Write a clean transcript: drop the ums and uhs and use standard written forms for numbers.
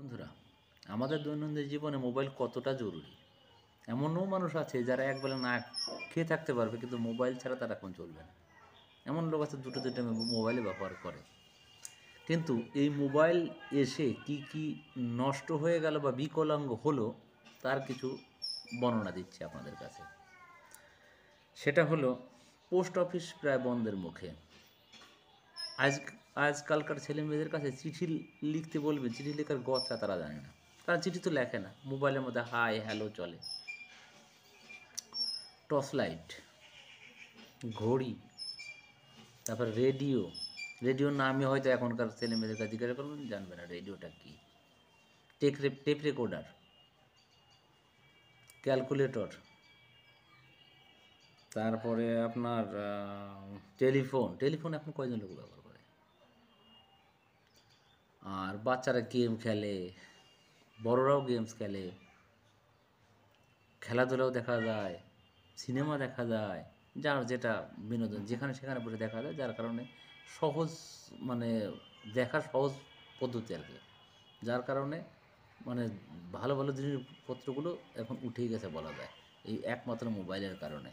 বন্ধুরা, আমাদের দৈনন্দিন জীবনে মোবাইল কতটা জরুরি। এমনও মানুষ আছে যারা একবেলা না খেয়ে থাকতে পারবে, কিন্তু মোবাইল ছাড়া তারা এখন চলবে না। এমন লোক আছে দুটো তিনটে মোবাইলে ব্যবহার করে। কিন্তু এই মোবাইল এসে কি কি নষ্ট হয়ে গেল বা বিকলাঙ্গ হলো, তার কিছু বর্ণনা দিচ্ছি আপনাদের কাছে। সেটা হলো, পোস্ট অফিস প্রায় বন্ধের মুখে। আজ আজকালকার ছেলে মেয়েদের কাছে চিঠি লিখতে বলবে, চিঠি লেখার গদটা তারা জানে না। কারণ চিঠি তো লেখে না, মোবাইলের মধ্যে হাই হ্যালো চলে। টর্চ লাইট, ঘড়ি, তারপর রেডিও। রেডিওর নামই হয়তো এখনকার ছেলে মেয়েদের কাছে জিজ্ঞাসা করবেন, জানবে না রেডিওটা কী। টেপ রেকর্ডার, ক্যালকুলেটর, তারপরে আপনার টেলিফোন এখন কয়জন লোক ব্যবহার করে। আর বাচ্চারা গেম খেলে, বড়রাও গেমস খেলে, খেলাধুলাও দেখা যায়, সিনেমা দেখা যায়, যার যেটা বিনোদন যেখানে সেখানে বসে দেখা যায়, যার কারণে সহজ, মানে দেখার সহজ পদ্ধতি আর কি। যার কারণে মানে ভালো ভালো জিনিসপত্রগুলো এখন উঠেই গেছে বলা যায়, এই একমাত্র মোবাইলের কারণে।